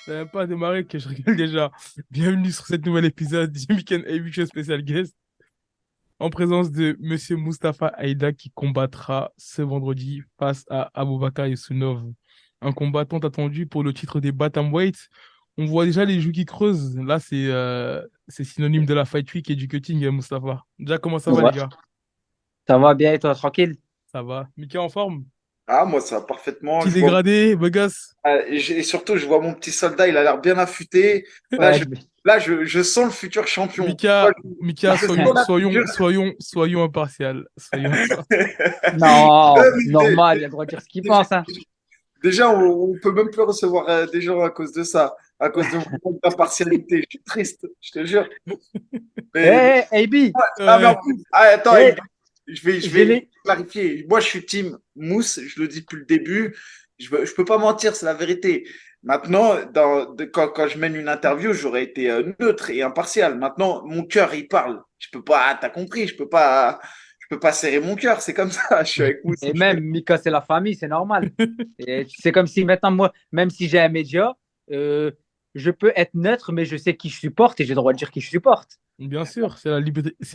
Ça n'a pas démarré que je rigole déjà. Bienvenue sur cet nouvel épisode du Weekend Show spécial guest en présence de Monsieur Mustapha Aïda qui combattra ce vendredi face à Aboubakar Youssounov. Un combat tant attendu pour le titre des Bantamweight. On voit déjà les joues qui creusent. Là, c'est synonyme de la Fight Week et du cutting, Mustapha. Déjà, comment ça va, Ouais, les gars? ça va bien et toi, tranquille? Ça va. Mika en forme? Ah, moi, ça va parfaitement. Petit dégradé, begas? Et surtout, je vois mon petit soldat, il a l'air bien affûté. Là, Ouais, je, là, je sens le futur champion. Moi, Mika, Mika, je sens la future. soyons impartial. Soyons impartial. non, Ouais, mais normal, il a le droit de dire ce qu'il déjà, pense, hein. déjà, on peut même plus recevoir des gens à cause de ça, à cause de mon manque d'impartialité. Je suis triste, je te jure. Mais, AB, ah, mais en Ouais. plus, attends, hey, je j'ai vais les... clarifier. Moi, je suis team Mousse, je le dis depuis le début. Je peux pas mentir, c'est la vérité. Maintenant, quand je mène une interview, j'aurais été neutre et impartial. Maintenant, mon cœur, il parle. Je peux pas, t'as compris, je peux pas serrer mon cœur. C'est comme ça. Je suis avec Mousse. Et même, Mika, c'est la famille, c'est normal. Et c'est comme si maintenant, moi, même si j'ai un média, euh, je peux être neutre, mais je sais qui je supporte et j'ai le droit de dire qui je supporte. Bien sûr, c'est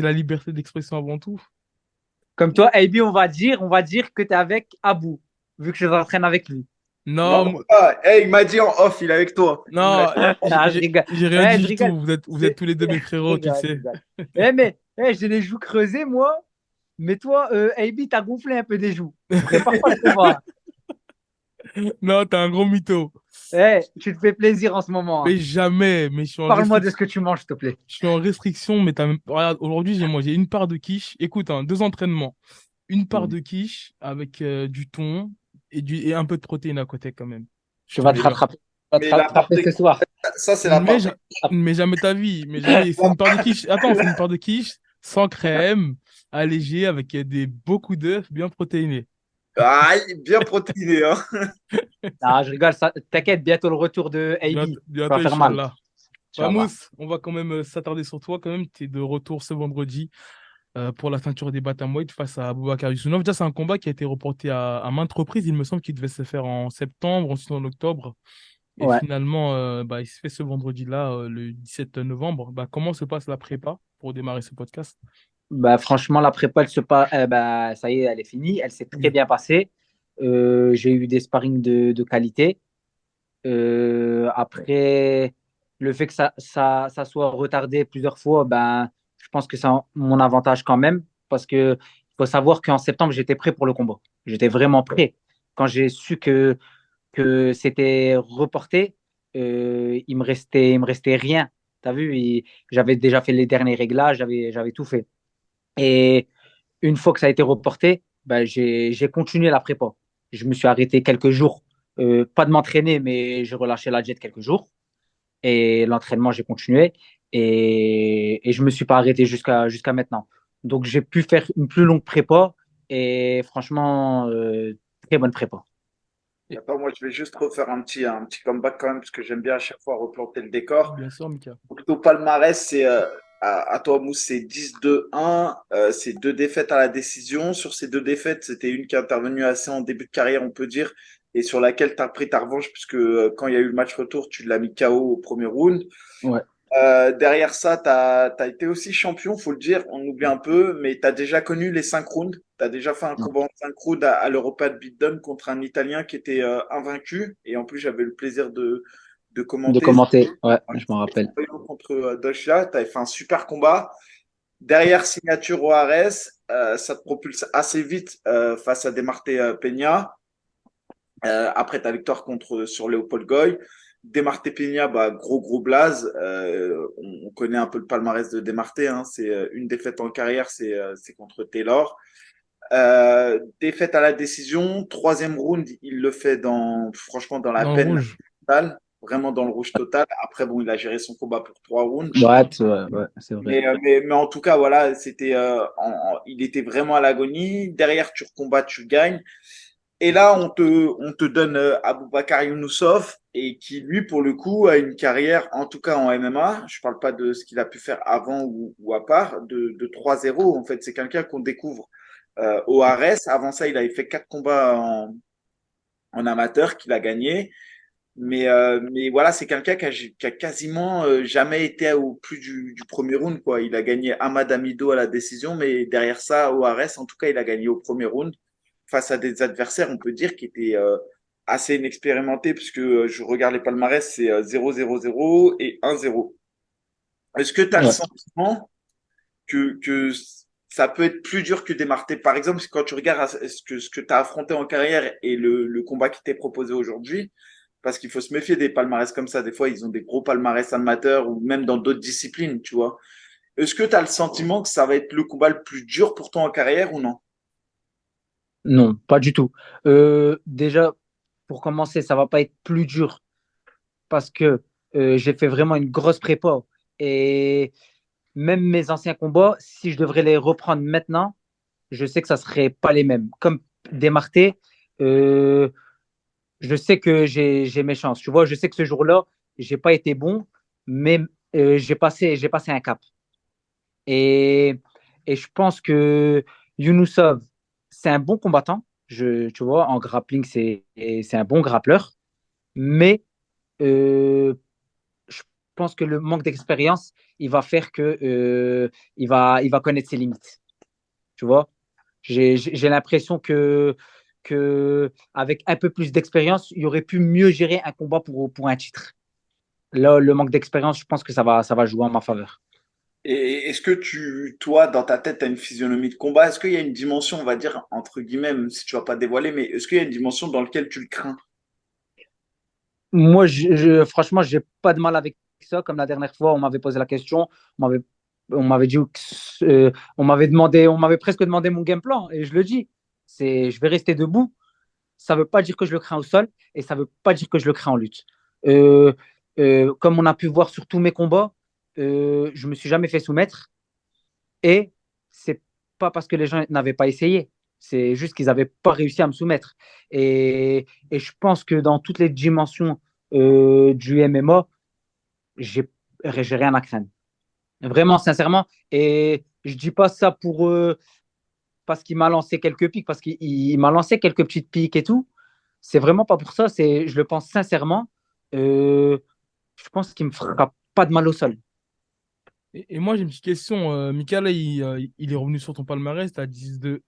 la liberté d'expression avant tout. Comme toi, AB, on va dire que tu es avec Abou, vu que je t'entraîne avec lui. Non, Non, pas. Hey, il m'a dit en off, il est avec toi. Il me l'a non, dit. Ah, je rigole. j'ai rien Eh, dit je du tout. rigole. Vous êtes tous les deux mes Je frérots, tu le rigole, je sais. rigole. J'ai les joues creusées, moi. Mais toi, AB, t'as gonflé un peu des joues. Prépare-toi le combat. Non, t'es un gros mytho. Tu te fais plaisir en ce moment, hein. Mais jamais, mais Parle-moi de ce que tu manges, s'il te plaît. je suis en restriction, mais regarde, aujourd'hui, j'ai mangé une part de quiche. Écoute, hein, 2 entraînements. Une part Mm. de quiche avec du thon et un peu de protéines à côté quand même. Je Tu te vas te jure. rattraper, tu vas te Mais la part rattraper de ce soir. ça, c'est la Mais, part de. ja- mais jamais ta vie. Mais jamais. C'est une part de quiche. Attends, c'est une part de quiche sans crème, allégée, avec beaucoup d'œufs, bien protéinés. Aïe, bien protéiné, hein. Ah, je rigole, t'inquiète, bientôt le retour de AB. Tu Bientôt, vas faire mal. Inch'Allah. Inch'Allah. Mousse, on va quand même s'attarder sur toi quand même. Tu es de retour ce vendredi pour la ceinture des bantamweight face à Aboubakar Youssounov. Déjà, c'est un combat qui a été reporté à maintes reprises. Il me semble qu'il devait se faire en septembre, ensuite en octobre. Et Ouais. finalement, il se fait ce vendredi-là, le 17 novembre. Bah, comment se passe la prépa pour démarrer ce podcast? Bah, franchement, la prépa, bah, ça y est, elle est finie. Elle s'est très bien passée. J'ai eu des sparring de qualité. Après, le fait que ça soit retardé plusieurs fois, ben, je pense que c'est mon avantage quand même. Parce que il faut savoir qu'en septembre, j'étais prêt pour le combat. J'étais vraiment prêt. Quand j'ai su que c'était reporté, il me restait rien. Tu as vu, j'avais déjà fait les derniers réglages, j'avais tout fait. Et une fois que ça a été reporté, ben, j'ai continué la prépa. Je me suis arrêté quelques jours, pas de m'entraîner, mais j'ai relâché la jet quelques jours. Et l'entraînement, j'ai continué. Et je ne me suis pas arrêté jusqu'à maintenant. Donc, j'ai pu faire une plus longue prépa. Et franchement, très bonne prépa. Et- Attends, moi, je vais juste refaire un petit comeback quand même, parce que j'aime bien à chaque fois replanter le décor. Bien sûr, Mika. Donc, ton palmarès, c'est à toi, Mousse, c'est 10-2-1. C'est deux défaites à la décision. Sur ces deux défaites, c'était une qui est intervenue assez en début de carrière, on peut dire, et sur laquelle tu as pris ta revanche, puisque quand il y a eu le match retour, tu l'as mis KO au premier round. Ouais. Derrière ça, tu as été aussi champion, faut le dire, on oublie un peu, mais tu as déjà connu les 5 rounds. Tu as déjà fait un combat en 5 rounds à l'Europa de Beatdown contre un Italien qui était invaincu. Et en plus, j'avais le plaisir de De commenter commenter. Ouais, je m'en rappelle. contre Doshia. Tu avais fait un super combat. Derrière signature Juarez, ça te propulse assez vite face à Demarté Peña. Après ta victoire sur Léopold Goy. Demarté Peña, bah, gros blaze. On connaît un peu le palmarès de Demarté. Hein. C'est une défaite en carrière, c'est contre Taylor. Défaite à la décision. Troisième round, il le fait franchement dans la Dans le peine rouge. totale. Vraiment dans le rouge total. Après, bon, il a géré son combat pour 3 rounds. Ouais, c'est vrai. Mais en tout cas, voilà, il était vraiment à l'agonie. Derrière, tu recombats, tu gagnes. Et là, on te donne Aboubakar Younousov, et qui, lui, pour le coup, a une carrière, en tout cas en MMA. Je ne parle pas de ce qu'il a pu faire avant ou à part, de 3-0. En fait, c'est quelqu'un qu'on découvre au Ares. Avant ça, il avait fait 4 combats en amateur qu'il a gagné. Mais voilà, c'est quelqu'un qui a quasiment jamais été au plus du premier round, quoi. Il a gagné Ahmad Amido à la décision, mais derrière ça, au Ares, en tout cas, il a gagné au premier round face à des adversaires, on peut dire, qui étaient assez inexpérimentés, puisque je regarde les palmarès, c'est 0-0-0 et 1-0. Est-ce que tu as le Ouais. sentiment que ça peut être plus dur que des Martais? Par exemple, quand tu regardes ce que tu as affronté en carrière et le combat qui t'est proposé aujourd'hui, parce qu'il faut se méfier des palmarès comme ça. Des fois, ils ont des gros palmarès amateurs ou même dans d'autres disciplines, tu vois. Est-ce que tu as le sentiment que ça va être le combat le plus dur pour toi en carrière ou non? Non, pas du tout. Déjà, pour commencer, ça va pas être plus dur parce que j'ai fait vraiment une grosse prépa. Et même mes anciens combats, si je devrais les reprendre maintenant, je sais que ça serait pas les mêmes. Comme Desmartés, euh, je sais que j'ai mes chances. Tu vois, je sais que ce jour-là, j'ai pas été bon, mais j'ai passé un cap. Et, et je pense que Younoussov, c'est un bon combattant. Tu vois, en grappling, c'est un bon grappleur. Mais euh, je pense que le manque d'expérience, il va faire que il va connaître ses limites. Tu vois, j'ai l'impression que avec un peu plus d'expérience, il aurait pu mieux gérer un combat pour un titre. Là, le manque d'expérience, je pense que ça va jouer en ma faveur. Et est-ce que toi, dans ta tête, tu as une physionomie de combat? Est-ce qu'il y a une dimension, on va dire, entre guillemets, même si tu vas pas dévoiler, mais est-ce qu'il y a une dimension dans laquelle tu le crains? Moi, franchement, j'ai pas de mal avec ça. Comme la dernière fois, on m'avait posé la question, on m'avait, on m'avait dit, on m'avait presque demandé mon game plan, et je le dis, je vais rester debout. Ça veut pas dire que je le crains au sol, et ça veut pas dire que je le crains en lutte. Euh, Comme on a pu voir sur tous mes combats, je me suis jamais fait soumettre, et c'est pas parce que les gens n'avaient pas essayé. C'est juste qu'ils n'avaient pas réussi à me soumettre. Et je pense que dans toutes les dimensions du MMA, j'ai j'ai rien à craindre. Vraiment, sincèrement. Et je dis pas ça parce qu'il m'a lancé quelques pics, parce qu'il m'a lancé quelques petites piques et tout. C'est vraiment pas pour ça. Je le pense sincèrement. Euh, je pense qu'il me fera pas de mal au sol. Et moi, j'ai une petite question. Mika, là, il est revenu sur ton palmarès. Tu as 10-2-1.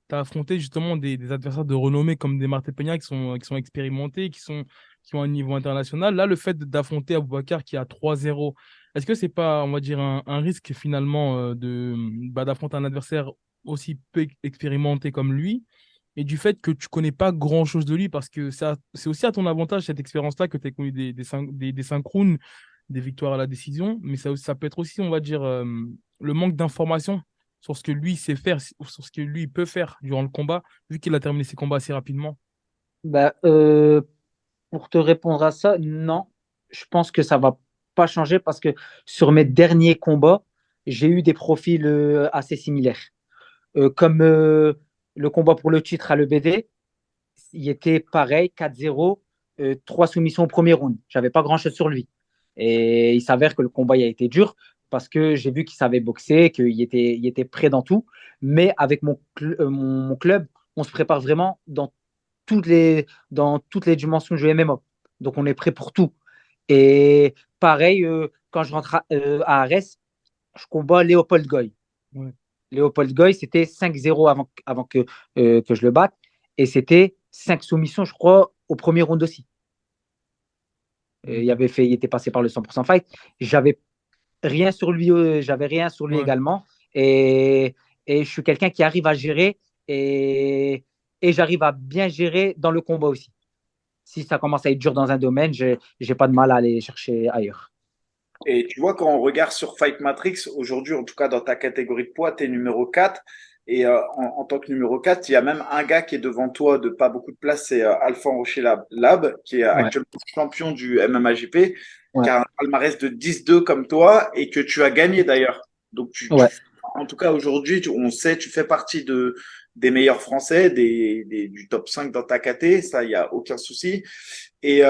Tu as affronté justement des adversaires de renommée comme des Marté Peña qui sont expérimentés, qui ont un niveau international. Là, le fait d'affronter Aboubacar qui a 3-0, est-ce que c'est pas, on va dire, un risque finalement d'affronter un adversaire aussi peu expérimenté comme lui et du fait que tu connais pas grand-chose de lui parce que ça, c'est aussi à ton avantage cette expérience-là que tu as connu des synchrones des victoires à la décision, mais ça peut être aussi, on va dire, le manque d'informations sur ce que lui sait faire, ou sur ce que lui peut faire durant le combat, vu qu'il a terminé ses combats assez rapidement. Bah, pour te répondre à ça, non. Je pense que ça va pas changer parce que sur mes derniers combats, j'ai eu des profils assez similaires. Comme le combat pour le titre à l'EBD, il était pareil, 4-0, 3 soumissions au premier round. J'avais pas grand-chose sur lui. Et il s'avère que le combat il a été dur parce que j'ai vu qu'il savait boxer, il était prêt dans tout. Mais avec mon club, on se prépare vraiment dans toutes les dimensions du MMA. Donc on est prêt pour tout. Et pareil, quand je rentre à Arès, je combats Léopold Goy. Ouais. Léopold Goy, c'était 5-0 avant que je le batte. Et c'était 5 soumissions, je crois, au premier round aussi. Ok. Il était passé par le 100% fight. J'avais rien sur lui Ouais. également. Et, et je suis quelqu'un qui arrive à gérer et j'arrive à bien gérer dans le combat aussi. Si ça commence à être dur dans un domaine, j'ai pas de mal à aller chercher ailleurs. Et tu vois, quand on regarde sur Fight Matrix, aujourd'hui, en tout cas dans ta catégorie de poids, tu es numéro 4. Et en tant que numéro 4, il y a même un gars qui est devant toi de pas beaucoup de place, c'est Alpha Rocher Lab, qui est Ouais, actuellement champion du MMAJP, qui ouais, a un palmarès de 10-2 comme toi et que tu as gagné d'ailleurs. Donc, ouais. en tout cas, aujourd'hui, on sait, tu fais partie des meilleurs Français, du top 5 dans ta caté, ça, il n'y a aucun souci. Et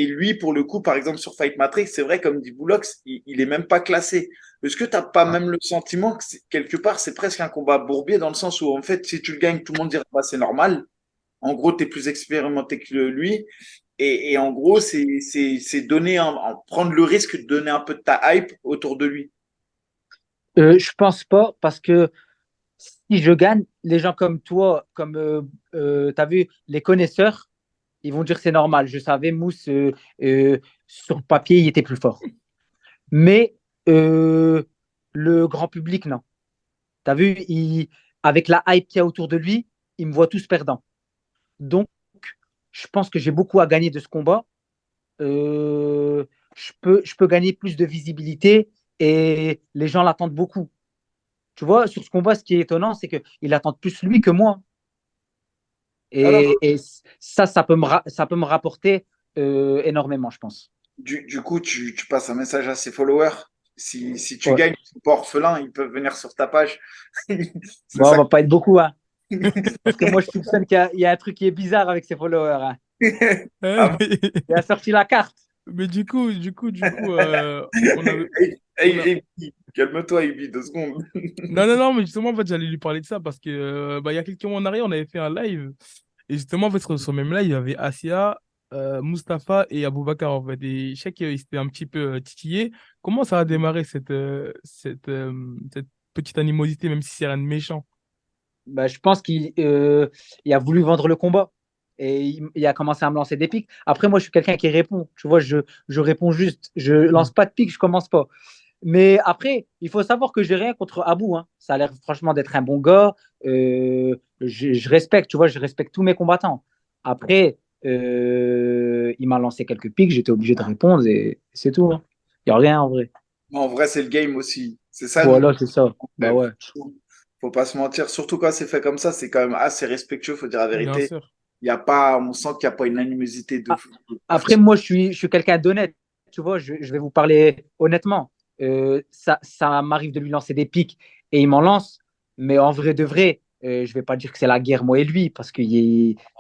lui, pour le coup, par exemple, sur Fight Matrix, c'est vrai, comme dit Boulox, il est même pas classé. est-ce que tu n'as pas même le sentiment que quelque part, c'est presque un combat bourbier dans le sens où, en fait, si tu le gagnes, tout le monde dira, bah, c'est normal. En gros, tu es plus expérimenté que lui. Et en gros, c'est donner prendre le risque de donner un peu de ta hype autour de lui. Je pense pas parce que si je gagne, les gens comme toi, comme tu as vu, les connaisseurs, ils vont dire c'est normal. Je savais, Mousse, sur papier, il était plus fort. Mais euh, le grand public, non. Tu as vu, avec la hype qu'il y a autour de lui, il me voit tous perdants. Donc, je pense que j'ai beaucoup à gagner de ce combat. Je peux gagner plus de visibilité et les gens l'attendent beaucoup. Tu vois, sur ce combat, ce qui est étonnant, c'est qu'il attend plus lui que moi. Ah non, Et ça, ça peut me rapporter énormément, je pense. du coup, tu passes un message à ses followers. Si tu Ouais. gagnes, ils sont pas orphelins, ils peuvent venir sur ta page. C'est Bon, on ça. va pas être beaucoup, hein. Parce que moi, je soupçonne qu'il y a un truc qui est bizarre avec ses followers, hein. Hein, Ah, Il a sorti la carte. mais on avait, on a, calme-toi, Ibi, 2 secondes. non, non, non, mais justement, en fait, j'allais lui parler de ça parce que, bah, il y a quelques mois en arrière, on avait fait un live. Et justement, en fait, sur ce même live, il y avait Asia, Mustapha et Aboubakar, en fait. Et je sais qu'ils s'étaient un petit peu titillés. Comment ça a démarré cette petite animosité, même si c'est rien de méchant? Bah, je pense qu'il a voulu vendre le combat. Et il a commencé à me lancer des pics. Après, moi, je suis quelqu'un qui répond. Tu vois, je réponds juste. Je lance Mm. pas de pics, je commence pas. Mais après, il faut savoir que j'ai rien contre Abou, hein. Ça a l'air franchement d'être un bon gars. Je respecte, tu vois, je respecte tous mes combattants. Après, il m'a lancé quelques pics, j'étais obligé de répondre et c'est tout, hein. Il n'y a rien en vrai. En vrai, c'est le game aussi. C'est ça, nous. Voilà, c'est ça. Bah ouais. Faut pas se mentir. Surtout quand c'est fait comme ça, c'est quand même assez respectueux, faut dire la Bien vérité. sûr. Il y a pas, on sent qu'il n'y a pas une animosité de A- fou. Après, moi, je suis quelqu'un d'honnête. Tu vois, je vais vous parler honnêtement. Ça m'arrive de lui lancer des pics et il m'en lance. Mais en vrai de vrai, je vais pas dire que c'est la guerre, moi et lui, parce que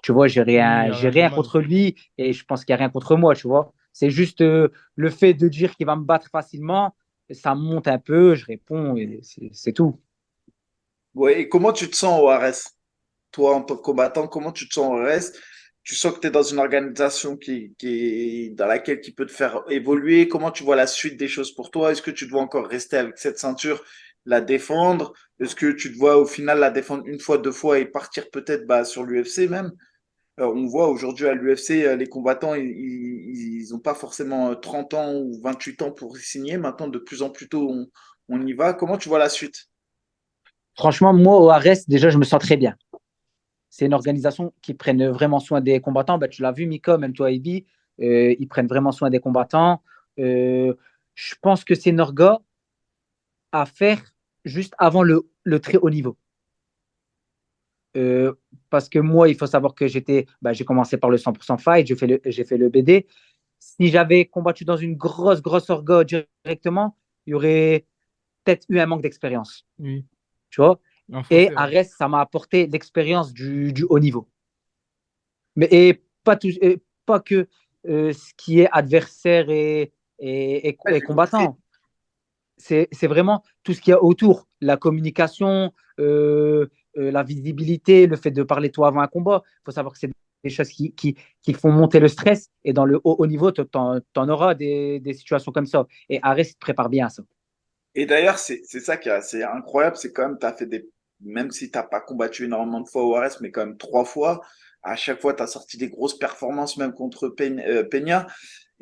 tu vois, j'ai Oui, il n'y rien, a j'ai rien de rien mal. contre lui et je pense qu'il n'y a rien contre moi, tu vois. C'est juste le fait de dire qu'il va me battre facilement, ça me monte un peu, je réponds et c'est tout. Ouais, et comment tu te sens au RS? Toi, en tant que combattant, comment tu te sens au RS? Tu sens que tu es dans une organisation dans laquelle qui peut te faire évoluer. Comment tu vois la suite des choses pour toi? Est-ce que tu dois encore rester avec cette ceinture, la défendre? Est-ce que tu te vois au final la défendre une fois, 2 fois et partir peut-être bah, sur l'UFC même? On voit aujourd'hui à l'UFC, les combattants, ils ont pas forcément 30 ans ou 28 ans pour signer. Maintenant, de plus en plus tôt, on y va. Comment tu vois la suite? Franchement, moi, au ARES, déjà, je me sens très bien. C'est une organisation qui prenne vraiment soin des combattants. Ben, tu l'as vu, Mika, même toi, Ibi, ils prennent vraiment soin des combattants. Euh, je pense que c'est une orga à faire juste avant le très haut niveau. Euh, Parce que moi, il faut savoir que j'ai commencé par le 100% fight, j'ai fait le BD. Si j'avais combattu dans une grosse, grosse orga directement, il y aurait peut-être eu un manque d'expérience. Oui, Tu vois? enfin, Et c'est vrai. Ares, ça m'a apporté l'expérience du haut niveau. Mais et pas, tout, et pas que ce qui est adversaire Ouais, et j'ai compris. combattant. C'est vraiment tout ce qu'il y a autour. La communication, la visibilité, le fait de parler toi avant un combat. Il faut savoir que c'est des choses qui font monter le stress. Et dans le haut niveau, tu en auras des situations comme ça. Et Ares te prépare bien à ça. Et d'ailleurs, c'est ça qui est assez incroyable, c'est quand même, tu as fait même si tu n'as pas combattu énormément de fois au RS, mais quand même 3 fois, à chaque fois, tu as sorti des grosses performances, même contre Peña.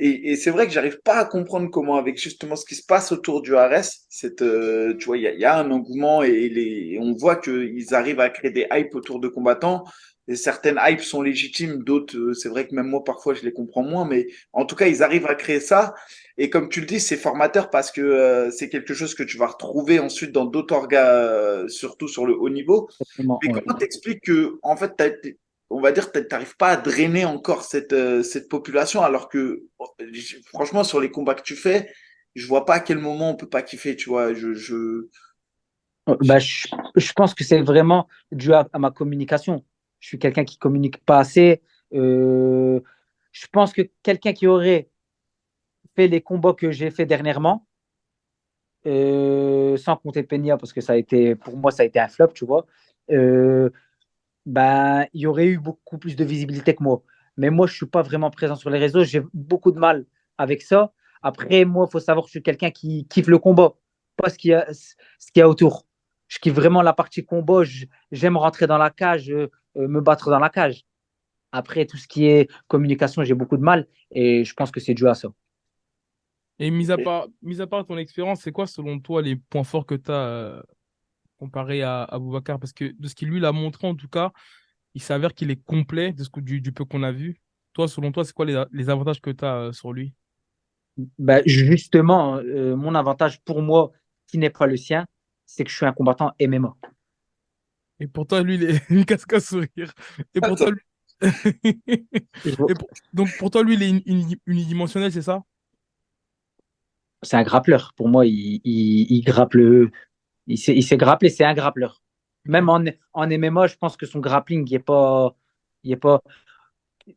Et c'est vrai que j'arrive pas à comprendre comment, avec justement ce qui se passe autour du RS, tu vois, il y a un engouement et on voit qu'ils arrivent à créer des hypes autour de combattants. Et certaines hypes sont légitimes, d'autres, c'est vrai que même moi, parfois, je les comprends moins, mais en tout cas, ils arrivent à créer ça. Et comme tu le dis, c'est formateur parce que c'est quelque chose que tu vas retrouver ensuite dans d'autres orgas, surtout sur le haut niveau. Exactement, Mais ouais. comment t'expliques que, en fait, on va dire, t'arrives pas à drainer encore cette population alors que, franchement, sur les combats que tu fais, je vois pas à quel moment on peut pas kiffer, tu vois. Bah, je pense que c'est vraiment dû à ma communication. Je suis quelqu'un qui communique pas assez. Euh, je pense que quelqu'un qui aurait fait les combats que j'ai fait dernièrement, sans compter Peña, parce que pour moi, ça a été un flop, tu vois, euh, ben, il y aurait eu beaucoup plus de visibilité que moi. Mais moi, je ne suis pas vraiment présent sur les réseaux. J'ai beaucoup de mal avec ça. Après, moi, il faut savoir que je suis quelqu'un qui kiffe le combat, pas ce qu'il y a autour. Je kiffe vraiment la partie combat. J'aime rentrer dans la cage, me battre dans la cage. Après, tout ce qui est communication, j'ai beaucoup de mal et je pense que c'est dû à ça. Et mis à part ton expérience, c'est quoi selon toi les points forts que tu as comparé à Aboubacar? Parce que de ce qu'il lui a montré, en tout cas, il s'avère qu'il est complet du peu qu'on a vu. Toi, selon toi, c'est quoi les avantages que tu as sur lui? Ben, justement, mon avantage pour moi, qui n'est pas le sien, c'est que je suis un combattant MMA. Et pour toi, lui, il est une casque sourire. Et pour toi, Attends, lui... Donc, pour toi, lui, il est unidimensionnel, c'est ça? C'est un grappleur. Pour moi, il grapple. Il sait grappler, c'est un grappleur. Même Ok. en MMA, je pense que son grappling, il est pas.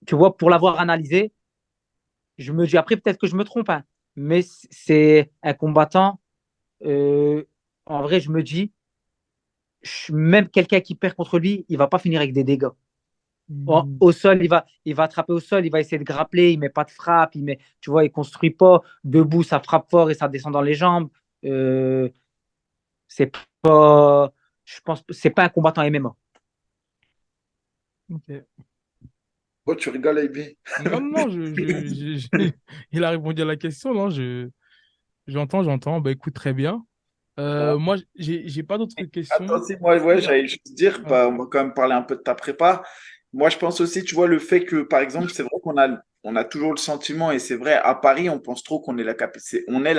Tu vois, pour l'avoir analysé, je me dis, après, peut-être que je me trompe, hein, mais c'est un combattant. euh, En vrai, je me dis, même quelqu'un qui perd contre lui, il va pas finir avec des dégâts. Hmm. Au sol, il va attraper au sol, il va essayer de grappler, il met pas de frappe, tu vois, il construit pas. Debout, ça frappe fort et ça descend dans les jambes. Euh, c'est pas, je pense, c'est pas un combattant MMA. Ok. pourquoi tu rigoles, AB? Non, non, il a répondu à la question, non, j'entends. Bah, écoute, très bien. Moi, j'ai pas d'autres questions. Attends, si, moi, ouais, Oula. j'allais juste dire, Ah. bah, on va quand même parler un peu de ta prépa. Moi, je pense aussi, tu vois, le fait que, par exemple, c'est vrai qu'on a toujours le sentiment, et c'est vrai, à Paris, on pense trop on est la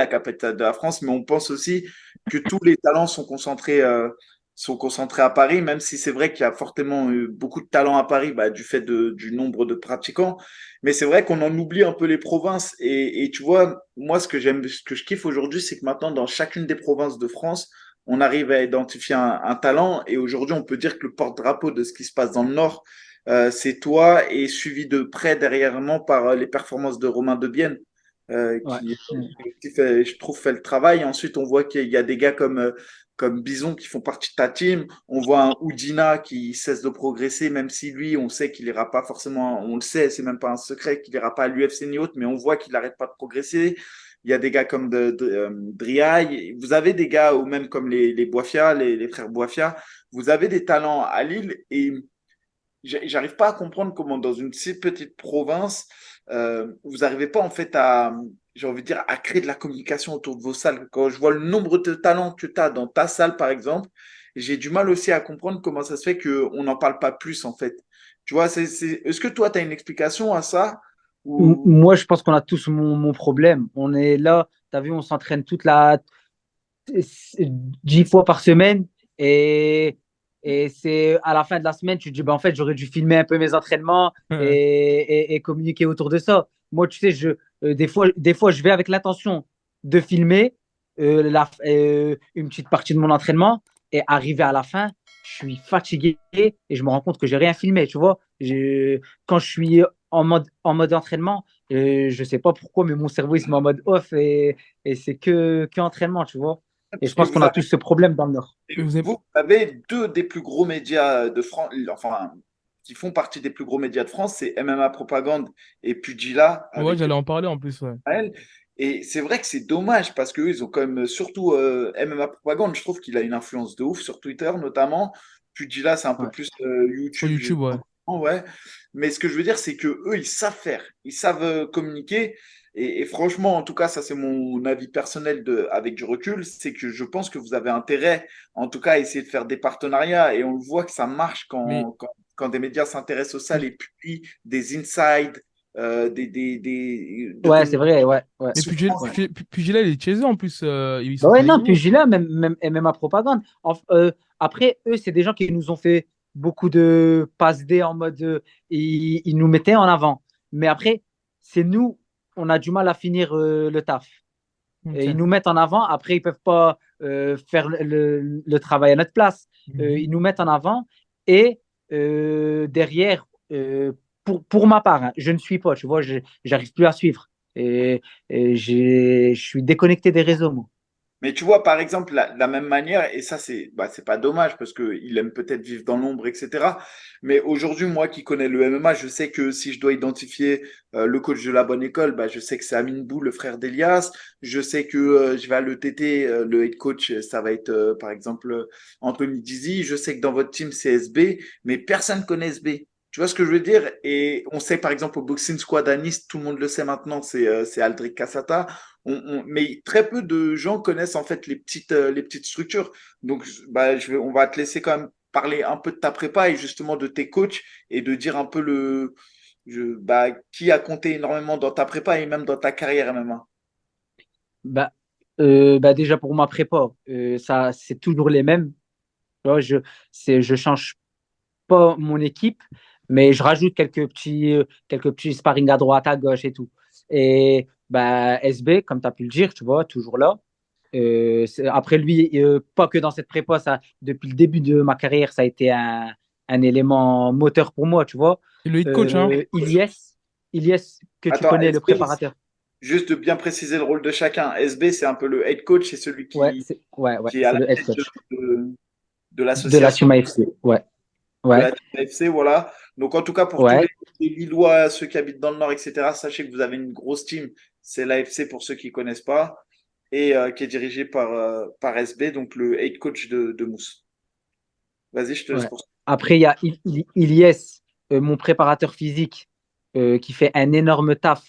capitale de la France, mais on pense aussi que tous les talents sont concentrés à Paris, même si c'est vrai qu'il y a fortement beaucoup de talents à Paris, bah, du fait du nombre de pratiquants. Mais c'est vrai qu'on en oublie un peu les provinces. Et tu vois, moi, ce que je kiffe aujourd'hui, c'est que maintenant, dans chacune des provinces de France, on arrive à identifier un talent. Et aujourd'hui, on peut dire que le porte-drapeau de ce qui se passe dans le Nord, c'est toi, et suivi de près derrière par les performances de Romain Debienne, Ouais. qui fait, je trouve, fait le travail. Ensuite, on voit qu'il y a des gars comme Bison qui font partie de ta team. On voit un Oudina qui cesse de progresser, même si lui, on sait qu'il ira pas forcément, on le sait, c'est même pas un secret qu'il ira pas à l'UFC ni autre, mais on voit qu'il n'arrête pas de progresser. Il y a des gars comme Driaye. Vous avez des gars, ou même comme les Boifia, les frères Boifia. Vous avez des talents à Lille, et j'arrive pas à comprendre comment dans une si petite province, vous n'arrivez pas en fait j'ai envie de dire, à créer de la communication autour de vos salles. Quand je vois le nombre de talents que tu as dans ta salle, par exemple, j'ai du mal aussi à comprendre comment ça se fait qu'on n'en parle pas plus en fait. Tu vois, est-ce que toi, tu as une explication à ça? Ou... Moi, je pense qu'on a tous mon problème. On est là, tu as vu, on s'entraîne 10 fois par semaine et, et c'est à la fin de la semaine, tu te dis, ben, en fait, j'aurais dû filmer un peu mes entraînements et communiquer autour de ça. Moi, tu sais, des fois, je vais avec l'intention de filmer une petite partie de mon entraînement et arrivé à la fin, je suis fatigué et je me rends compte que j'ai rien filmé, tu vois. Quand je suis en mode entraînement, je sais pas pourquoi, mais mon cerveau il se met en mode off et c'est que entraînement, tu vois. Et Parce je que pense qu'on a tous ce problème dans le Nord. Vous avez... vous avez deux des plus gros médias de France, enfin, qui font partie des plus gros médias de France, c'est MMA Propagande et Pugilat Ouais, avec j'allais en parler en plus, ouais. Israël. Et c'est vrai que c'est dommage parce qu'eux, ils ont quand même, surtout MMA Propagande, je trouve qu'il a une influence de ouf sur Twitter notamment. Pugilat, c'est un peu Ouais. plus Sur YouTube, YouTube, ouais. ouais. Mais ce que je veux dire, c'est que eux, ils savent faire, ils savent communiquer. Et franchement, en tout cas, ça c'est mon avis personnel avec du recul, c'est que je pense que vous avez intérêt, en tout cas, à essayer de faire des partenariats. Et on le voit que ça marche Mais, quand des médias s'intéressent aux salles et publient des insides, de Ouais, c'est communication. vrai, ouais, ouais, ouais. Pugilat, il est chez eux en plus. Il Bah ouais, s'entraîne avec non, vous. Pugilat, même MMA Propagande. Après, eux, c'est des gens qui nous ont fait beaucoup de passes D en mode. Ils nous mettaient en avant. Mais après, c'est nous, on a du mal à finir le taf. Et ils Ok. nous mettent en avant. Après, ils peuvent pas faire le travail à notre place. Mhm. Ils nous mettent en avant. Et derrière, pour ma part, hein, je ne suis pas. Tu vois, j'arrive plus à suivre. Et je suis déconnecté des réseaux, moi. Mais tu vois, par exemple, de la même manière, et ça, c'est pas dommage parce qu'il aime peut-être vivre dans l'ombre, etc. Mais aujourd'hui, moi qui connais le MMA, je sais que si je dois identifier le coach de la bonne école, bah, je sais que c'est Amin Bou, le frère d'Elias. Je sais que je vais à l'ETT, le head coach, ça va être par exemple Anthony Dizzy. Je sais que dans votre team, c'est SB, mais personne connaît SB. Tu vois ce que je veux dire? Et on sait par exemple au Boxing Squad à Nice, tout le monde le sait maintenant, c'est Aldric Cassata. Mais très peu de gens connaissent en fait les petites structures. Donc, bah, on va te laisser quand même parler un peu de ta prépa et justement de tes coachs et de dire un peu bah, qui a compté énormément dans ta prépa et même dans ta carrière MMA. Bah, déjà pour ma prépa, ça, c'est toujours les mêmes. Tu vois, je change pas mon équipe, mais je rajoute quelques petits sparring à droite, à gauche et tout. Et bah, SB, comme tu as pu le dire, tu vois, toujours là. Après lui, pas que dans cette prépa, ça, depuis le début de ma carrière, ça a été un élément moteur pour moi, tu vois. C'est le head coach, hein? Ilyes, que tu Attends, connais, le SB, préparateur. juste de bien préciser le rôle de chacun. SB, c'est un peu le head coach, c'est celui Ouais, qui est à c'est la le head tête coach de de la l'association Team AFC. Ouais, de ouais, la TFC, voilà. Donc, en tout cas, pour tous ouais. les Lillois, ceux qui habitent dans le Nord, etc., sachez que vous avez une grosse team. C'est l'AFC pour ceux qui ne connaissent pas et qui est dirigé par SB, donc le head coach de Mousse. Vas-y, je te laisse Ouais. poursuivre. Après, il y a Ilyes, mon préparateur physique, qui fait un énorme taf.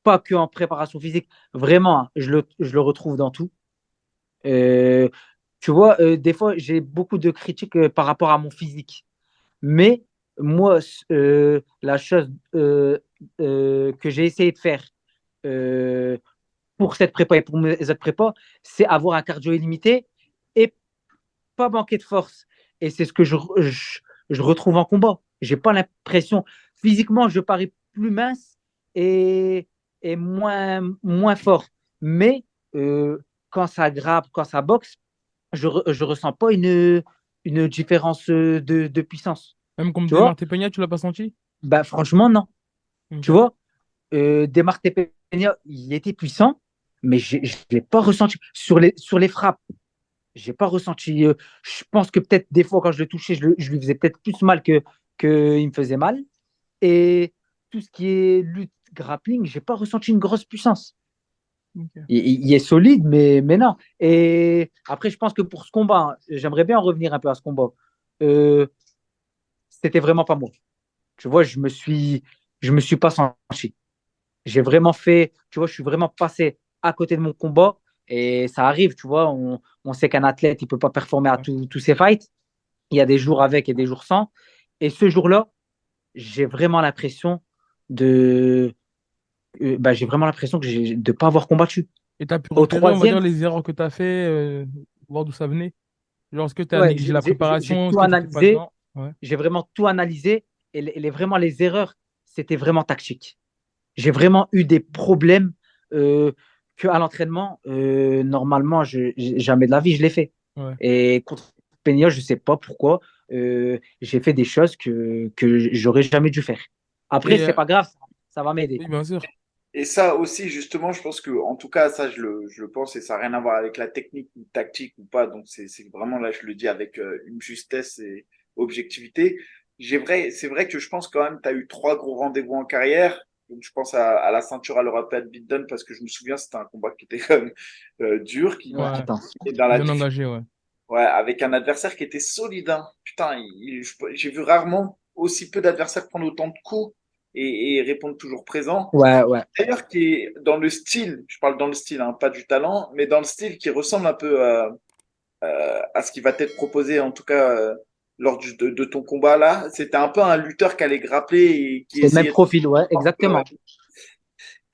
Pas que en préparation physique, vraiment, hein, je le retrouve dans tout. Euh, Tu vois, des fois, j'ai beaucoup de critiques par rapport à mon physique. Mais moi, la chose que j'ai essayé de faire euh, pour cette prépa et pour mes autres prépas, c'est avoir un cardio illimité et pas manquer de force. Et c'est ce que je retrouve en combat. J'ai pas l'impression, physiquement, je parais plus mince et, et moins fort. Mais quand ça grappe, quand ça boxe, je ressens pas une différence de puissance. Même comme Tu vois? Desmartes Peña, tu l'as pas senti? Bah, franchement, non. Tu Ok. vois? Desmartes Peña, il était puissant, mais je ne l'ai pas ressenti. Sur les frappes, j'ai pas ressenti. Je pense que peut-être des fois, quand je le touchais, je lui faisais peut-être plus mal que il me faisait mal. Et tout ce qui est lutte, grappling, j'ai pas ressenti une grosse puissance. Ok. Il est solide, mais non. Et après, je pense que pour ce combat, hein, j'aimerais bien en revenir un peu à ce combat. Euh, C'était vraiment pas moi. Tu vois, je me suis pas senti. J'ai vraiment fait, tu vois, je suis vraiment passé à côté de mon combat. Et ça arrive, tu vois, on sait qu'un athlète, il peut pas performer à Ouais. tous ses fights. Il y a des jours avec et des jours sans. Et ce jour-là, j'ai vraiment l'impression de, j'ai vraiment l'impression de ne pas avoir combattu. Et tu as pu Au repérer, on va dire, troisième, les erreurs que tu as fait, voir d'où ça venait. Genre, est-ce que tu as ouais, négligé la j'ai préparation? Est-ce tout que tu n'étais pas analysé. dedans? Ouais. J'ai vraiment tout analysé. Et vraiment, les erreurs, c'était vraiment tactique. J'ai vraiment eu des problèmes qu'à l'entraînement, normalement, jamais de la vie, je l'ai fait. Ouais. Et contre Peña, je ne sais pas pourquoi, j'ai fait des choses que j'aurais jamais dû faire. Après, Et c'est pas grave, ça va m'aider. oui, bien sûr. Et ça aussi, justement, je pense que, en tout cas, ça, je le pense, et ça n'a rien à voir avec la technique ou tactique ou pas. Donc, c'est vraiment là, je le dis avec une justesse et objectivité. C'est vrai que je pense quand même, tu as eu trois gros rendez-vous en carrière. Donc, je pense à la ceinture à l'European Beatdown parce que je me souviens, c'était un combat qui était quand même dur, Ouais, Ouais. attends. qui est dans la Bien difficulté. engagé, ouais. Ouais, avec un adversaire qui était solide, hein. Putain, j'ai vu rarement aussi peu d'adversaires prendre autant de coups et répondre toujours présent. Ouais, ouais. D'ailleurs, qui est dans le style, je parle dans le style, hein, pas du talent, mais dans le style qui ressemble un peu à ce qui va t'être proposé, en tout cas lors de ton combat là. C'était un peu un lutteur qui allait grappler et qui C'est le même essayait de... profil, ouais, exactement.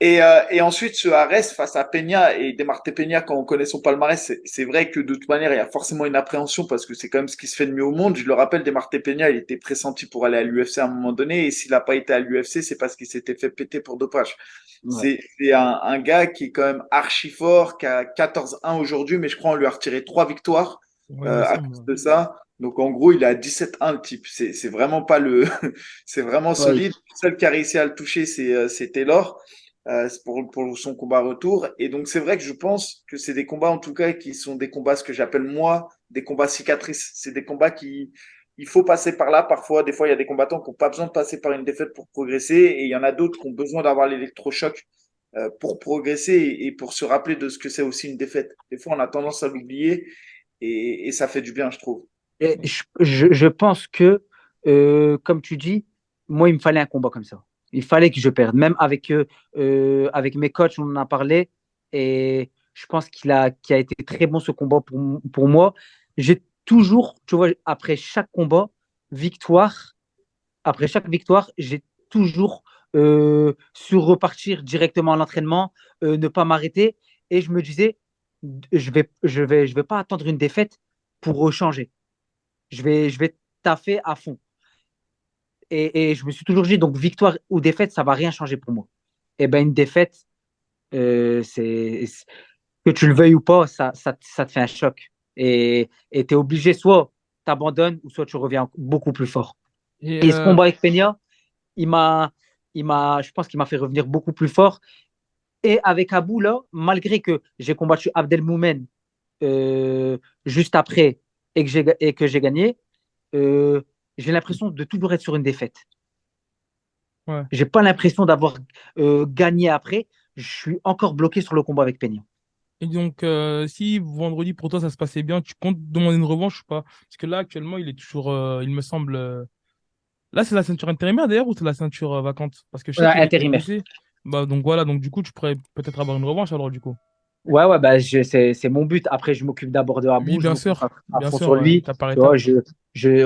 Et ensuite, ce Arès face à Peña et Demarté Peña, quand on connaît son palmarès, c'est vrai que de toute manière, il y a forcément une appréhension parce que c'est quand même ce qui se fait de mieux au monde. Je le rappelle, Demarté Peña, il était pressenti pour aller à l'UFC à un moment donné et s'il n'a pas été à l'UFC, c'est parce qu'il s'était fait péter pour dopage. Ouais. C'est un gars qui est quand même archi fort, qui a 14-1 aujourd'hui, mais je crois qu'on lui a retiré 3 victoires Ouais, il me à semble. cause Ouais. de ça. Donc en gros, il est à 17-1 le type. C'est vraiment pas le, c'est vraiment Ouais. solide. Le seul qui a réussi à le toucher, c'est Taylor. C'est pour son combat retour. Et donc, c'est vrai que je pense que c'est des combats, en tout cas, qui sont des combats, ce que j'appelle moi, des combats cicatrices. C'est des combats il faut passer par là. Parfois, des fois, il y a des combattants qui n'ont pas besoin de passer par une défaite pour progresser. Et il y en a d'autres qui ont besoin d'avoir l'électrochoc pour progresser et pour se rappeler de ce que c'est aussi une défaite. Des fois, on a tendance à l'oublier et ça fait du bien, je trouve. Et je pense que, comme tu dis, moi, il me fallait un combat comme ça. Il fallait que je perde. Même avec mes coachs, on en a parlé. Et je pense qu'il a été très bon ce combat pour moi. J'ai toujours, tu vois, victoire, après chaque victoire, j'ai toujours su repartir directement à l'entraînement, ne pas m'arrêter. Et je me disais, je vais pas attendre une défaite pour changer. Je vais taffer à fond. Et je me suis toujours dit, donc victoire ou défaite, ça va rien changer pour moi. Et ben une défaite, que tu le veuilles ou pas, ça te fait un choc. Et tu es obligé, soit tu abandonnes, ou soit tu reviens beaucoup plus fort. Et Et ce combat avec Peña, il m'a, je pense qu'il m'a fait revenir beaucoup plus fort. Et avec Abou, là, malgré que j'ai combattu Abdelmoumen juste après et que j'ai gagné, euh, j'ai l'impression de toujours être sur une défaite. ouais. J'ai pas l'impression d'avoir gagné après. Je suis encore bloqué sur le combat avec Peña. Et donc, si vendredi pour toi ça se passait bien, tu comptes demander une revanche ou pas? Parce que là, actuellement, il est toujours, il me semble. Là, c'est la ceinture intérimaire d'ailleurs ou c'est la ceinture vacante? Parce que je sais qu'il était Intérimaire. blessé. Bah, donc voilà, donc du coup, tu pourrais peut-être avoir une revanche alors, du coup. Ouais, bah, c'est mon but. Après, je m'occupe d'abord de Oui, Abou, je me concentre à bien fond sûr, sur ouais, lui. étape par Tu vois, étape.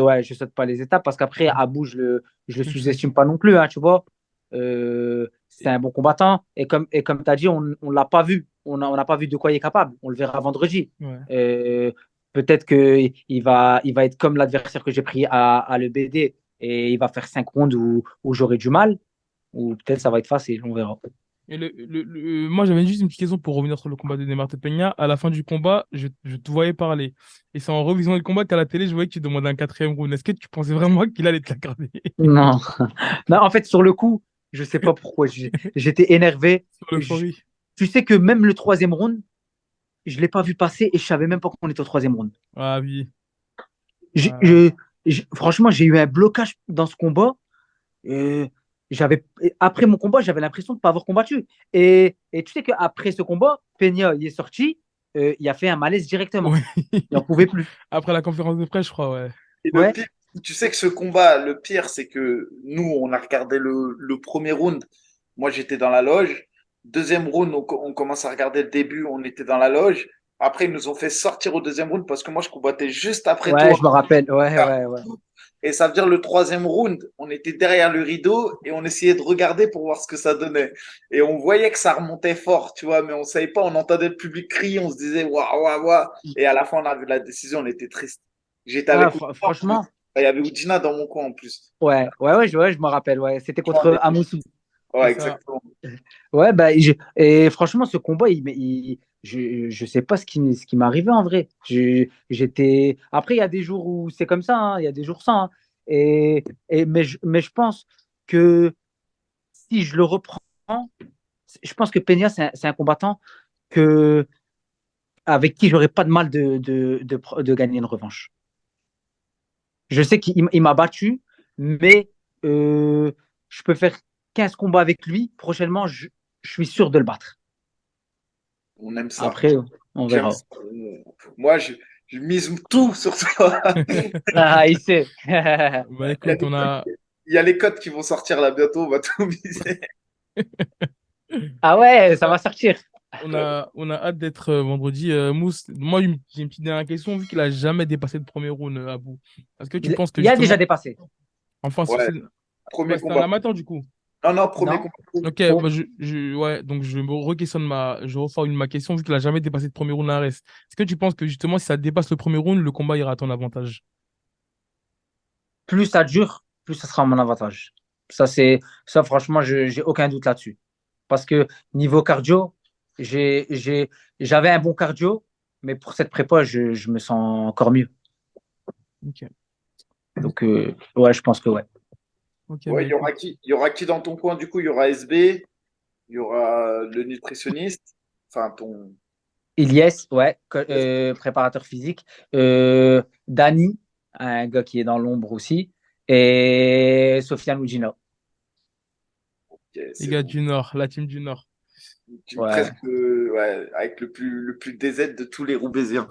ouais, je saute pas les étapes parce qu'après, Ouais. Abou, je le Oui, je sais. sous-estime pas non plus, hein, tu vois. C'est un bon combattant. Et comme tu as dit, on l'a pas vu. On n'a pas vu de quoi il est capable. On le verra vendredi. Ouais. Euh, Peut-être il va être comme l'adversaire que j'ai pris à l'EBD et il va faire 5 rounds où j'aurai du mal. Ou peut-être ça va être facile, on verra. Et moi, j'avais juste une petite question pour revenir sur le combat de Neymar Peña. À la fin du combat, je te voyais parler. Et c'est en revisant le combat qu'à la télé, je voyais que tu demandais un quatrième round. Est-ce que tu pensais vraiment qu'il allait te l'accorder? Non. Non, en fait, sur le coup, je sais pas pourquoi. J'étais énervé. Sur Je- l'euphorie. Tu sais que même le troisième round, je l'ai pas vu passer et je savais même pas qu'on était au troisième round. Ah oui. Je- Ah, je- Franchement, j'ai eu un blocage dans ce combat. Euh, Après mon combat, j'avais l'impression de ne pas avoir combattu. Et tu sais qu'après ce combat, Peña, il est sorti, il a fait un malaise directement. ouais. Il n'en pouvait plus. Après la conférence de presse, je crois, ouais. Et le Ouais, pire, tu sais que ce combat, le pire, c'est que nous, on a regardé le premier round. Moi, j'étais dans la loge. Deuxième round, on commence à regarder le début, on était dans la loge. Après, ils nous ont fait sortir au deuxième round parce que moi, je combattais juste après ouais, toi. je me rappelle. Ouais, ouais, ouais. Et ça veut dire le troisième round, on était derrière le rideau et on essayait de regarder pour voir ce que ça donnait. Et on voyait que ça remontait fort, tu vois, mais on savait pas, on entendait le public crier, on se disait waouh, waouh, waouh. Et à la fin, on a vu la décision, on était triste. J'étais Ah, avec Oudina en plus. franchement, Il y avait Oudina dans mon coin en plus. ouais, je me rappelle. Ouais. C'était On contre était- Amoussou. C'est Ouais, ça. exactement. Ouais, bah, et franchement, ce combat, je sais pas ce qui m'est arrivé en vrai. Après, il y a des jours où c'est comme ça, hein, il y a des jours sans, hein. Mais je pense que si je le reprends, je pense que Peña, c'est un combattant que, avec qui j'aurais pas de mal de gagner une revanche. Je sais qu'il m'a battu, mais je peux faire 15 combats avec lui. Prochainement, je suis sûr de le battre. On aime ça. Après, on J'aime verra. ça. Moi, je mise tout sur toi. Ah, il sait. Bah Il y a écoute, les codes, il y a les codes qui vont sortir là bientôt, on va tout miser. Ah ouais, ça va sortir. on a hâte d'être vendredi. Mousse, moi, j'ai une petite dernière question, vu qu'il a jamais dépassé le premier round à bout. Est-ce que tu penses que Il a déjà justement, dépassé. enfin, Ouais, ouais, premier c'était un combat. amateur du coup. Non, non, premier Non? combat. Ok, Oh, bah, ouais, donc je me re-questionne je reformule ma question, vu qu'il a jamais dépassé le premier round à reste. Est-ce que tu penses que justement, si ça dépasse le premier round, le combat ira à ton avantage? plus ça dure, plus ça sera à mon avantage. Ça, franchement, j'ai aucun doute là-dessus. Parce que niveau cardio, j'avais un bon cardio, mais pour cette prépa, je me sens encore mieux. Ok, Donc, ouais, je pense que ouais. ok, bah Ouais, écoute. il y aura qui dans ton coin, du coup? Il y aura SB, Il y aura le nutritionniste, enfin ton. Ilyes, ouais, préparateur physique. Dani, un gars qui est dans l'ombre aussi. Et Sofiane Oudjina. Ok, Les c'est gars bon. du Nord, la team du Nord. Ouais. Presque ouais, avec le plus DZ de tous les Roubaisiens.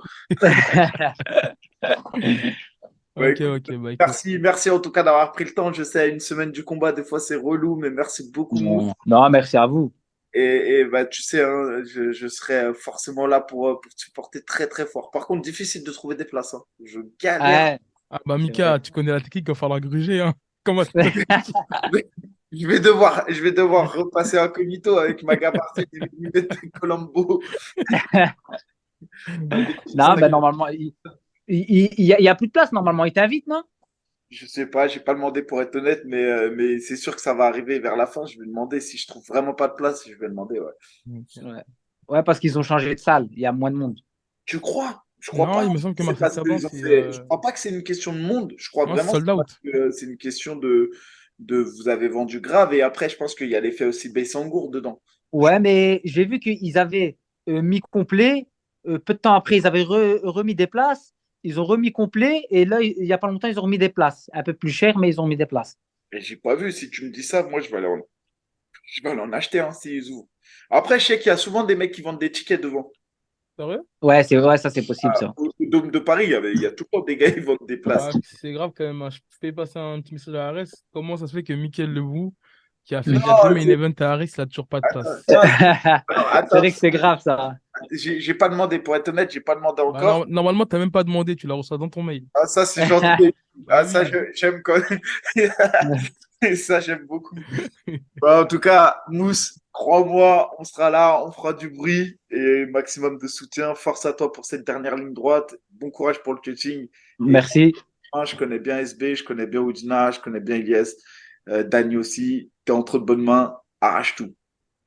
Ouais, Ok, écoute, ok, bah écoute. merci en tout cas d'avoir pris le temps. Je sais, à une semaine du combat, des fois c'est relou, mais merci beaucoup, Mousse. Non, non, merci à vous. Et bah, tu sais, hein, je serai forcément là pour te supporter très très fort. Par contre, difficile de trouver des places, hein. Je galère. Ouais, Ah bah c'est vrai. Mika, tu connais la technique, il va falloir gruger, hein. Comment ça? Je vais devoir repasser incognito avec ma gabardine et mes lunettes de Colombo. C'est Non, ça ben que normalement, il y a plus de place, normalement. Il t'invite, non? je sais pas, j'ai pas demandé pour être honnête, mais c'est sûr que ça va arriver vers la fin. Je vais demander si je trouve vraiment pas de place, je vais demander, ouais. Ok. Ouais. Ouais, parce qu'ils ont changé de salle. Il y a moins de monde. Tu crois? Je crois Non, pas. il me semble que C'est Marcel parce Cerdan, qu'ils ont c'est fait. Je crois pas que c'est une question de monde. Je crois non, c'est vraiment que sold c'est parce out. que c'est une question de vous avez vendu grave et après je pense qu'il y a l'effet aussi Baissangour dedans. Je- Ouais, mais j'ai vu qu'ils avaient mis complet. Peu de temps après, ils avaient remis des places. Ils ont remis complet. Et là, il n'y a pas longtemps, ils ont remis des places. Un peu plus cher, mais ils ont mis des places. Mais j'ai pas vu. Si tu me dis ça, moi je vais aller en acheter un s'ils ouvrent. Après, je sais qu'il y a souvent des mecs qui vendent des tickets devant. Sérieux? Ouais, c'est vrai, ça, c'est possible, ça. Au Dôme de Paris, il y a tout le temps des gars qui vendent des places. Ah, c'est grave quand même, hein. Je fais passer un petit message à Arès. Comment ça se fait que Michael Lebou, qui a fait déjà deux Non, main events à Arès, il a toujours pas de attends, place? non, C'est attends, vrai que c'est grave, ça. j'ai pas demandé. Pour être honnête, j'ai pas demandé Bah, encore. normalement, t'as même pas demandé, tu la reçois dans ton mail. Ah, ça, c'est gentil. Bah Ah, ça, oui. j'aime quand même. Ça, j'aime beaucoup. Bah, en tout cas, Mousse, crois-moi, on sera là, on fera du bruit et maximum de soutien. Force à toi pour cette dernière ligne droite. Bon courage pour le coaching. Et Merci. moi, je connais bien SB, je connais bien Oudina, je connais bien Ilyes, Dani aussi. T'es entre de bonnes mains. Arrache tout.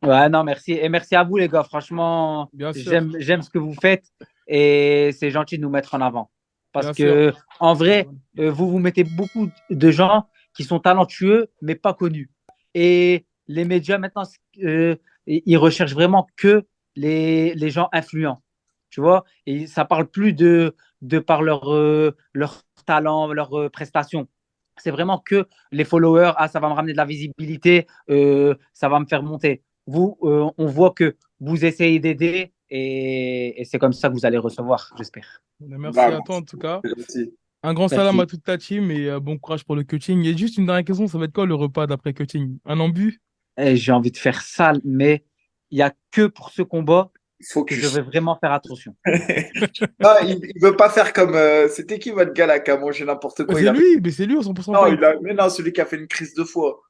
Ouais, non, merci. Et merci à vous, les gars. Franchement, Bien sûr, j'aime ce que vous faites et c'est gentil de nous mettre en avant. Parce bien sûr. que, en vrai, vous mettez beaucoup de gens qui sont talentueux, mais pas connus. Et les médias, maintenant, ils recherchent vraiment que les gens influents. Tu vois? Et ça parle plus de par leur talent, leurs prestations. C'est vraiment que les followers, ah, ça va me ramener de la visibilité, ça va me faire monter. Vous, on voit que vous essayez d'aider et c'est comme ça que vous allez recevoir, j'espère. Merci Bah, à toi en tout cas. merci. Un grand salam à Merci. toute ta team et bon courage pour le coaching. Et juste une dernière question, ça va être quoi le repas d'après coaching? Un ambu? Et j'ai envie de faire ça, mais il n'y a que pour ce combat que je Focus. vais vraiment faire attention. Non, il veut pas faire comme. C'était qui votre gars là qui a mangé n'importe Bah, quoi? c'est lui, mais c'est lui au 100% Non, fight. mais non, celui qui a fait une crise de foi.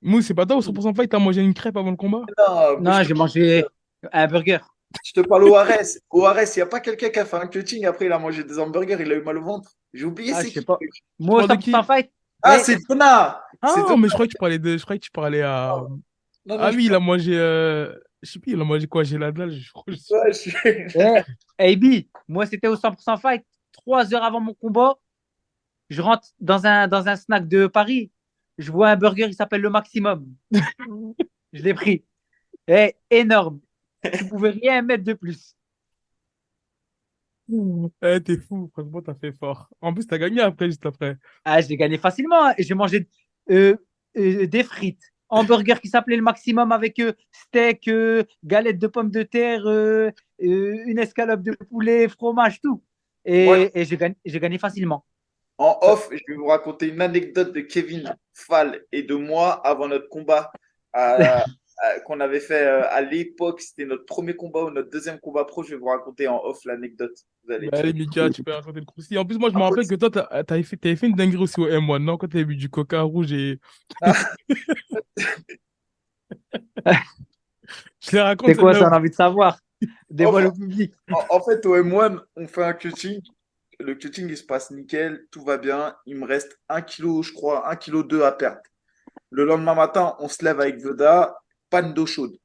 Mousse, c'est pas toi au 100% fight, t'as mangé une crêpe avant le combat? Non, mais je Non, te, j'ai mangé un burger. je te parle au ARS. Au ARS, il n'y a pas quelqu'un qui a fait un cutting, après il a mangé des hamburgers, il a eu mal au ventre. J'ai oublié Ah, je c'est sais qui. pas. Tu Moi, parles de 100% qui? fight. Ah, Et c'est Donna! C'est Ah, Donna. mais je croyais que tu parlais de. Je croyais que tu parlais à. Non, non, Ah oui, il a mangé. Je sais plus, il a mangé quoi? J'ai la dalle, je crois. ouais, Eh, AB, moi, c'était au 100% fight. 3 heures avant mon combat, je rentre dans un snack de Paris. Je vois un burger, il s'appelle le Maximum. Je l'ai pris. Eh, énorme. Tu pouvais rien mettre de plus. Eh, t'es fou, franchement, t'as fait fort. En plus, t'as gagné après, juste après. Ah, je l'ai gagné facilement, hein. J'ai mangé euh, des frites, hamburger qui s'appelait le Maximum avec steak, galette de pommes de terre, une escalope de poulet, fromage, tout. Moi, Et j'ai gagné facilement. en off, je vais vous raconter une anecdote de Kevin Fall et de moi avant notre combat qu'on avait fait à l'époque. C'était notre premier combat ou notre deuxième combat pro. Je vais vous raconter en off l'anecdote. Vous allez Bah, allez, kiffer. Mika, tu peux raconter le croustillant. En plus, moi, je me rappelle que Impossible. toi, t'avais fait une dinguerie aussi au M1, non? Quand t'avais bu du coca rouge et. Je les raconte C'est quoi celle-là. ça, on a envie de savoir? En fait, Dévoile au public. en fait, au M1, on fait un cutting. Le cutting, il se passe nickel. Tout va bien. Il me reste 1 kilo, je crois, 1,2 kg à perdre. Le lendemain matin, on se lève avec Veda. Panne d'eau chaude.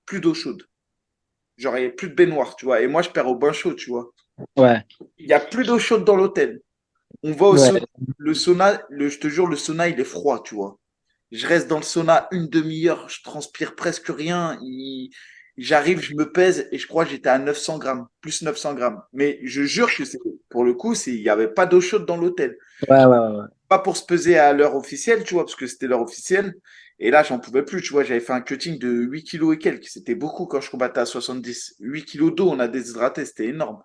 Plus d'eau chaude. Genre, il n'y a plus de baignoire, tu vois. Et moi, je perds au bain chaud, tu vois. Ouais, Il n'y a plus d'eau chaude dans l'hôtel. On va au ouais. sauna. Le sauna, je te jure, le sauna, il est froid, tu vois. Je reste dans le sauna une demi-heure, je transpire presque rien. J'arrive, je me pèse et je crois que j'étais à 900 grammes, plus 900 grammes. Mais je jure que pour le coup, il n'y avait pas d'eau chaude dans l'hôtel. Ouais, ouais, ouais. Pas pour se peser à l'heure officielle, tu vois, parce que c'était l'heure officielle. Et là, j'en pouvais plus, tu vois. J'avais fait un cutting de 8 kilos et quelques. C'était beaucoup quand je combattais à 70. 8 kilos d'eau, on a déshydraté, c'était énorme.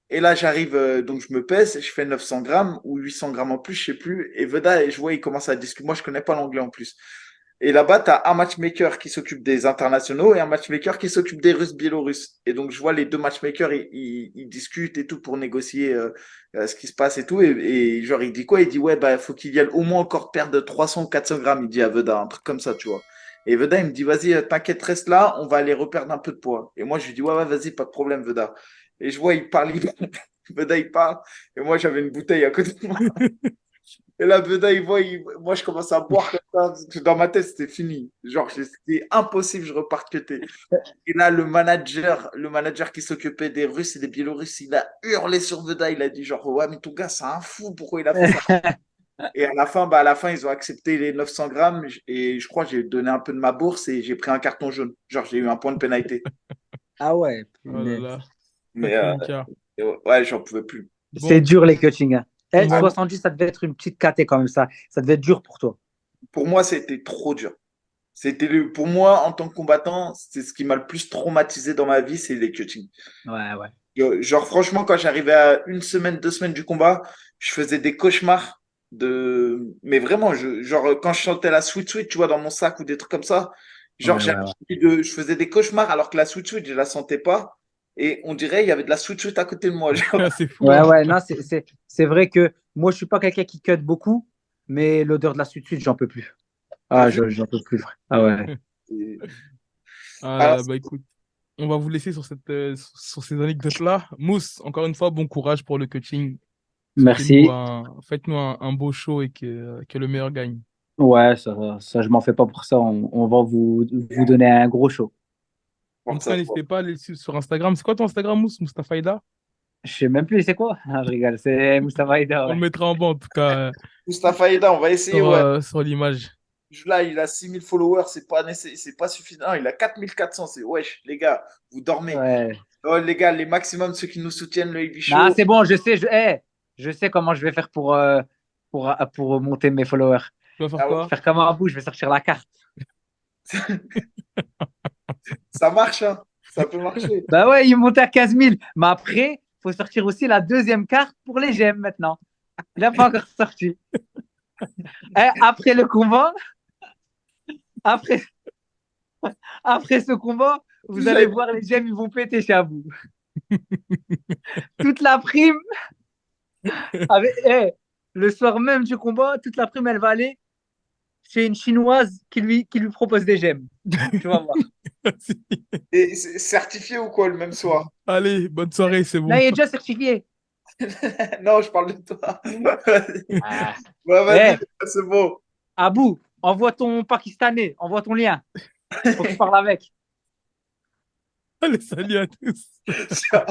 Et là, j'arrive, donc je me pèse, je fais 900 grammes ou 800 grammes en plus, je sais plus. Et Veda, je vois, il commence à discuter. Moi, je connais pas l'anglais en plus. Et là-bas, tu as un matchmaker qui s'occupe des internationaux et un matchmaker qui s'occupe des Russes biélorusses. Et donc, je vois les deux matchmakers, ils discutent et tout pour négocier ce qui se passe et tout. Et genre, il dit quoi? Il dit, ouais, bah, faut qu'il y ait au moins encore perdre de 300 ou 400 grammes, il dit à Veda, un truc comme ça, tu vois. Et Veda, il me dit, vas-y, t'inquiète, reste là, on va aller reperdre un peu de poids. Et moi, je lui dis, ouais, ouais, vas-y, pas de problème, Veda. Et je vois, il parle, Veda, il parle. Et moi, j'avais une bouteille à côté de moi. Et là, Beda, il voit, moi, je commence à boire comme ça, parce que dans ma tête, c'était fini. Genre, c'était impossible, je reparte cuté. Et là, le manager qui s'occupait des Russes et des Biélorusses, il a hurlé sur Beda. Il a dit genre, ouais, mais ton gars, c'est un fou, pourquoi il a fait ça? Et à la fin, ils ont accepté les 900 grammes. Et je crois que j'ai donné un peu de ma bourse et j'ai pris un carton jaune. Genre, j'ai eu un point de pénalité. Ah ouais, Oh là punaise. là, Mais sacré Mika. ouais, j'en pouvais plus. C'est Bon, dur les coachings, hein. on Eh, va, 70, ça devait être une petite caté quand même, ça. Ça devait être dur pour toi. Pour moi, c'était trop dur. Pour moi, en tant que combattant, c'est ce qui m'a le plus traumatisé dans ma vie, c'est les cuttings. Ouais, ouais. Genre, franchement, quand j'arrivais à une semaine, 2 semaines du combat, je faisais des cauchemars mais vraiment, genre, quand je sentais la sweet sweet, tu vois, dans mon sac ou des trucs comme ça, genre, Ouais, ouais, ouais. je faisais des cauchemars alors que la sweet sweet, je la sentais pas. Et on dirait, il y avait de la sweet sweet à côté de moi. Genre. c'est fou, Ouais, hein. ouais, non, c'est vrai que moi, je suis pas quelqu'un qui cut beaucoup, mais l'odeur de la suite, j'en peux plus. T'as Ah, vu? j'en peux plus, frère. Ah ouais. Et- Ah là Alors, là, bah écoute, on va vous laisser sur sur ces anecdotes-là. Mousse, encore une fois, bon courage pour le coaching. Merci. Faites-nous un beau show et que le meilleur gagne. Ouais, ça, je m'en fais pas pour ça. On va vous donner un gros show. En porte tout ça cas, fort. n'hésitez pas à aller sur Instagram. C'est quoi ton Instagram, Mousse? Mustafa Aida? Je sais même plus c'est quoi. Ah, je rigole, c'est Moustapha Aïda, On le ouais. mettra en bas, en tout cas, Mustafa Aida, on va essayer, ouais. sur l'image. Là, il a 6000 followers, c'est pas suffisant. Il a 4400. C'est wesh, les gars, vous dormez. Ouais. Oh, les gars, les maximums, ceux qui nous soutiennent, le Heavy Non, Show. c'est bon, je sais, je sais comment je vais faire pour monter mes followers. Tu vas faire Ah ouais, Je vais quoi? faire comme un bout, je vais sortir la carte. ça marche, hein. Ça peut marcher. Bah ouais, il est monté à 15 000. Mais après, il faut sortir aussi la deuxième carte pour les gemmes maintenant. Il n'a pas encore sorti. Et après le combat, après, après ce combat, vous allez J'avais- voir les gemmes, ils vont péter chez vous. Toute la prime, le soir même du combat, toute la prime, elle va aller chez une Chinoise qui lui propose des gemmes. Tu vas voir. Et c'est certifié ou quoi le même soir? Allez, bonne soirée, c'est Là, bon. il est déjà certifié. Non, je parle de toi. Ah. Ouais, vas-y, Eh, c'est bon. Abou, envoie ton Pakistanais, envoie ton lien. Faut que je parle avec. Allez, salut à tous. Ciao.